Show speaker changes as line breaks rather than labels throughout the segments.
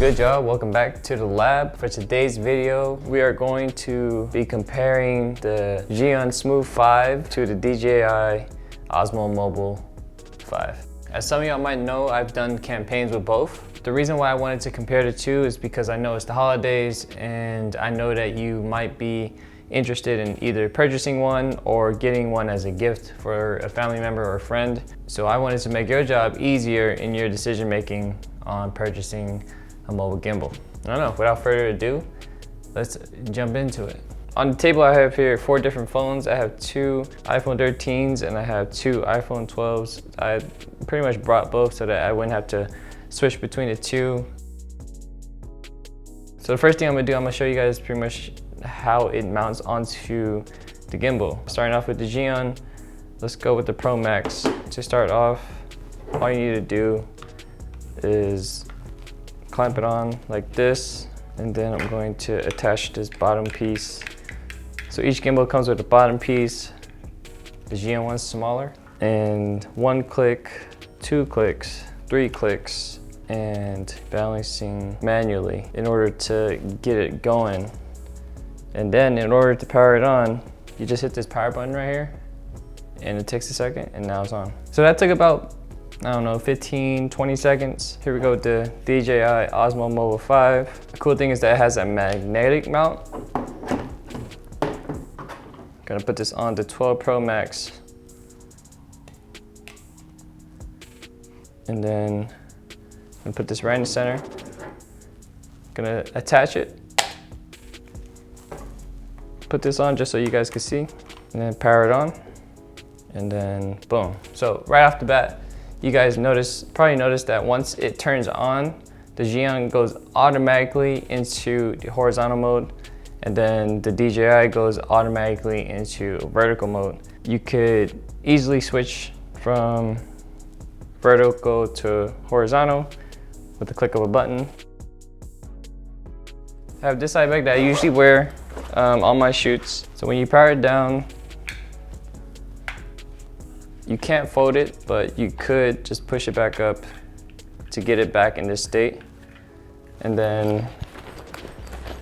Good job, welcome back to the lab. For today's video, we are going to be comparing the Zhiyun Smooth 5 to the DJI Osmo Mobile 5. As some of y'all might know, I've done campaigns with both. The reason why I wanted to compare the two is because I know it's the holidays and I know that you might be interested in either purchasing one or getting one as a gift for a family member or a friend. So I wanted to make your job easier in your decision making on purchasing a mobile gimbal. I don't know, without further ado, let's jump into it. On the table I have here 4 different phones. I have 2 iPhone 13s and I have 2 iPhone 12s. I pretty much brought both so that I wouldn't have to switch between the two. So the first thing I'm gonna do, I'm gonna show you guys pretty much how it mounts onto the gimbal. Starting off with the Zhiyun, let's go with the Pro Max. To start off, all you need to do is clamp it on like this, and then I'm going to attach this bottom piece. So each gimbal comes with a bottom piece. The Zhiyun one's smaller. And 1 click, 2 clicks, 3 clicks, and balancing manually in order to get it going. And then in order to power it on, you just hit this power button right here, and it takes a second, and now it's on. So that took about, I don't know, 15, 20 seconds. Here we go with the DJI Osmo Mobile 5. The cool thing is that it has a magnetic mount. Gonna put this on the 12 Pro Max. And then I'm gonna put this right in the center. Gonna attach it. Put this on just so you guys can see. And then power it on. And then boom. So right off the bat, you guys probably noticed that once it turns on, the Zhiyun goes automatically into the horizontal mode, and then the DJI goes automatically into vertical mode. You could easily switch from vertical to horizontal with the click of a button. I have this eye bag that I usually wear on my shoots. So when you power it down, you can't fold it, but you could just push it back up to get it back in this state. And then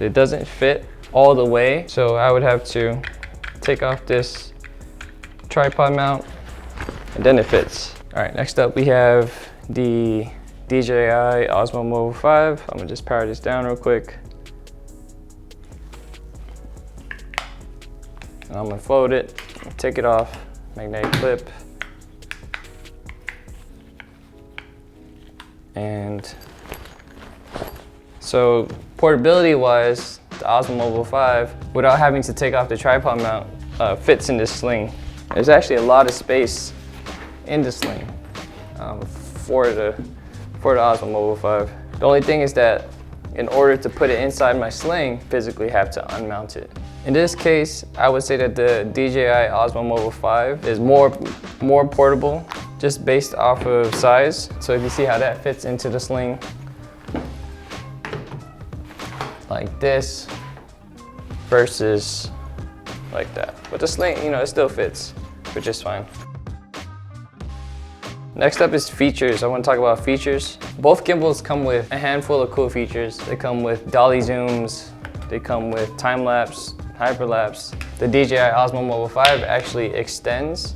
it doesn't fit all the way, so I would have to take off this tripod mount, and then it fits. All right, next up we have the DJI Osmo Mobile 5. I'm gonna just power this down real quick. And I'm gonna fold it, take it off, magnetic clip. And so portability wise, the Osmo Mobile 5, without having to take off the tripod mount, fits in this sling. There's actually a lot of space in the sling for the Osmo Mobile 5. The only thing is that in order to put it inside my sling, physically have to unmount it. In this case, I would say that the DJI Osmo Mobile 5 is more portable, just based off of size. So if you see how that fits into the sling, like this, versus like that. But the sling, you know, it still fits, which is fine. Next up is features. I want to talk about features. Both gimbals come with a handful of cool features. They come with dolly zooms, they come with time-lapse, hyperlapse. The DJI Osmo Mobile 5 actually extends.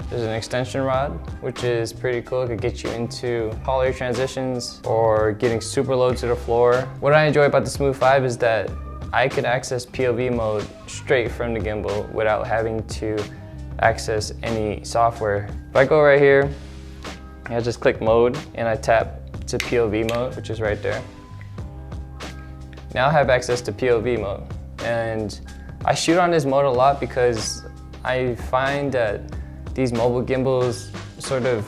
There's an extension rod, which is pretty cool. It could get you into poly transitions or getting super low to the floor. What I enjoy about the Smooth 5 is that I could access POV mode straight from the gimbal without having to access any software. If I go right here, I just click mode and I tap to POV mode, which is right there. Now I have access to POV mode. And I shoot on this mode a lot because I find that these mobile gimbals sort of,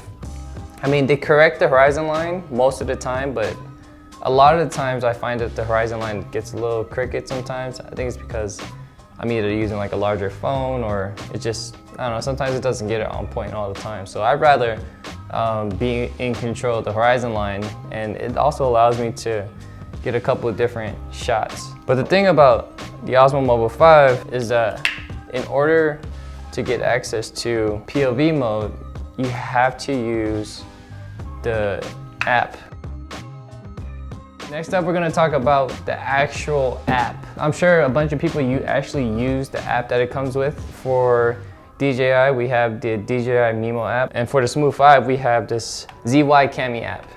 I mean, they correct the horizon line most of the time, but a lot of the times I find that the horizon line gets a little crooked sometimes. I think it's because I'm either using like a larger phone or it just, I don't know, sometimes it doesn't get it on point all the time. So I'd rather be in control of the horizon line, and it also allows me to get a couple of different shots. But the thing about the Osmo Mobile 5 is that in order to get access to POV mode, you have to use the app. Next up, we're gonna talk about the actual app. I'm sure a bunch of people actually use the app that it comes with. For DJI, we have the DJI Mimo app. And for the Smooth 5, we have this ZY Cami app.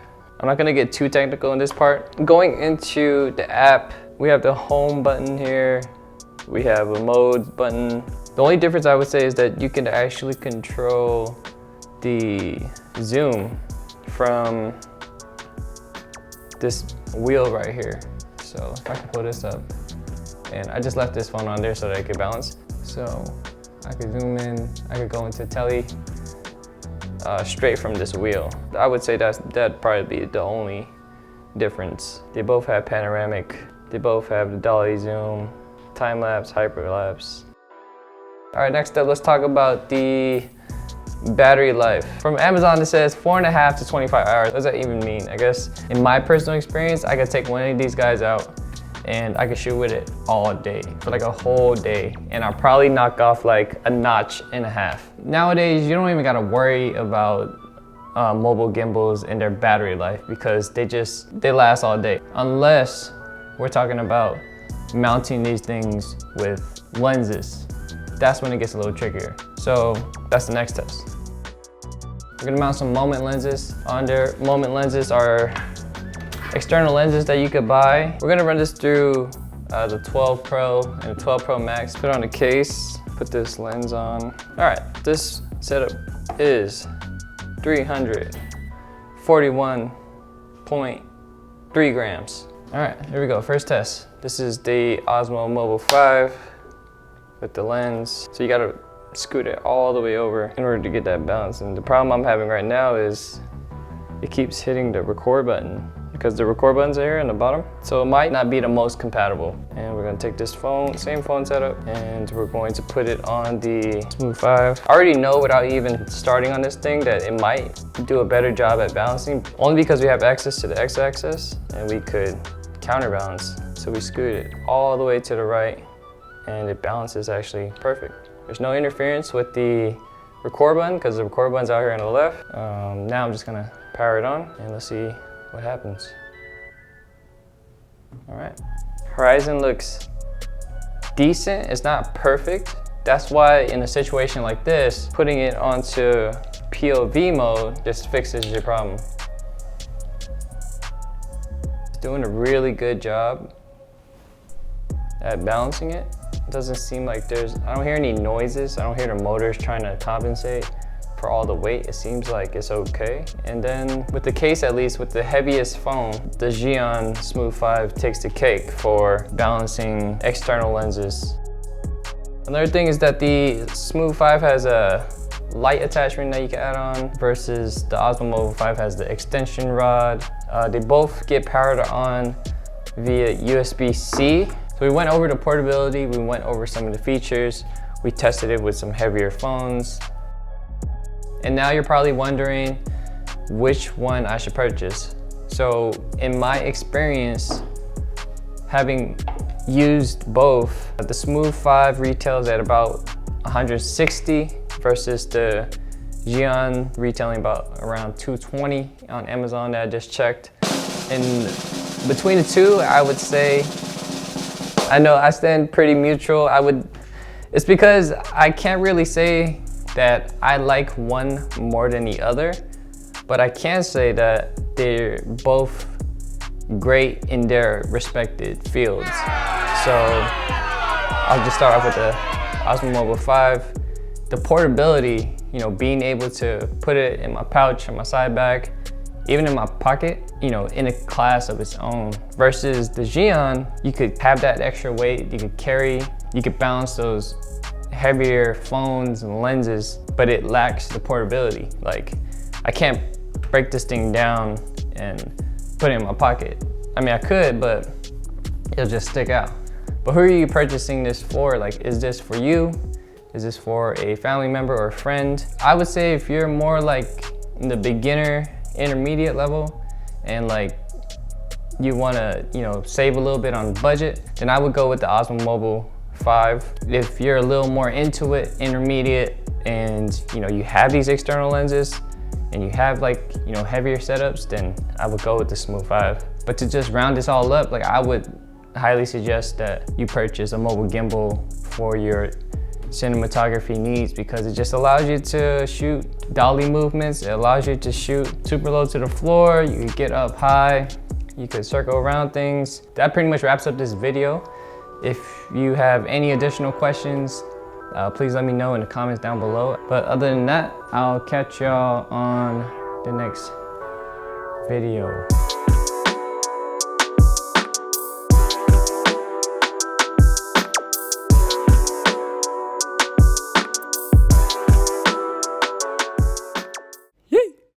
I'm not gonna get too technical in this part. Going into the app, we have the home button here. We have a mode button. The only difference I would say is that you can actually control the zoom from this wheel right here. So if I can pull this up, and I just left this phone on there so that I could balance. So I could zoom in, I could go into tele straight from this wheel. I would say that'd probably be the only difference. They both have panoramic, they both have the dolly zoom, time lapse, hyper lapse. All right, next up, let's talk about the battery life. From Amazon, it says 4.5 to 25 hours. What does that even mean? I guess in my personal experience, I could take one of these guys out and I could shoot with it all day, for like a whole day. And I'll probably knock off like a notch and a half. Nowadays, you don't even gotta worry about mobile gimbals and their battery life because they last all day. Unless we're talking about mounting these things with lenses. That's when it gets a little trickier. So that's the next test. We're gonna mount some moment lenses on there. Moment lenses are external lenses that you could buy. We're gonna run this through the 12 Pro and the 12 Pro Max. Put on the case, put this lens on. All right, this setup is 341.3 grams. All right, here we go, first test. This is the Osmo Mobile 5 with the lens. So you gotta scoot it all the way over in order to get that balance. And the problem I'm having right now is it keeps hitting the record button because the record button's are here in the bottom. So it might not be the most compatible. And we're gonna take this phone, same phone setup, and we're going to put it on the Smooth 5. I already know without even starting on this thing that it might do a better job at balancing, only because we have access to the X-axis and we could counterbalance. So we scoot it all the way to the right and it balances actually perfect. There's no interference with the record button because the record button's out here on the left. Now I'm just gonna power it on and let's see what happens. All right, horizon looks decent. It's not perfect. That's why in a situation like this, putting it onto POV mode just fixes your problem. It's doing a really good job at balancing it. It doesn't seem like I don't hear any noises. I don't hear the motors trying to compensate for all the weight. It seems like it's okay. And then with the case, at least with the heaviest phone, the Zhiyun Smooth 5 takes the cake for balancing external lenses. Another thing is that the Smooth 5 has a light attachment that you can add on versus the Osmo Mobile 5 has the extension rod. They both get powered on via USB-C. So we went over the portability, we went over some of the features, we tested it with some heavier phones. And now you're probably wondering which one I should purchase. So in my experience, having used both, the Smooth 5 retails at about 160 versus the Zhiyun retailing about around 220 on Amazon that I just checked. And between the two, I would say, I know I stand pretty neutral. It's because I can't really say that I like one more than the other, but I can say that they're both great in their respected fields. So I'll just start off with the Osmo Mobile 5. The portability, being able to put it in my pouch, in my side bag, even in my pocket, in a class of its own. Versus the Zhiyun, you could have that extra weight, you could carry, you could balance those heavier phones and lenses, but it lacks the portability. Like, I can't break this thing down and put it in my pocket. I mean, I could, but it'll just stick out. But who are you purchasing this for? Like, is this for you? Is this for a family member or a friend? I would say if you're more like in the beginner, intermediate level, and like you wanna, save a little bit on budget, then I would go with the Osmo Mobile 5. If you're a little more into it, intermediate, and you have these external lenses, and you have like, you know, heavier setups, then I would go with the Smooth 5. But to just round this all up, like I would highly suggest that you purchase a mobile gimbal for your cinematography needs, because it just allows you to shoot dolly movements. It allows you to shoot super low to the floor. You can get up high. You could circle around things. That pretty much wraps up this video. If you have any additional questions, please let me know in the comments down below. But other than that, I'll catch y'all on the next video.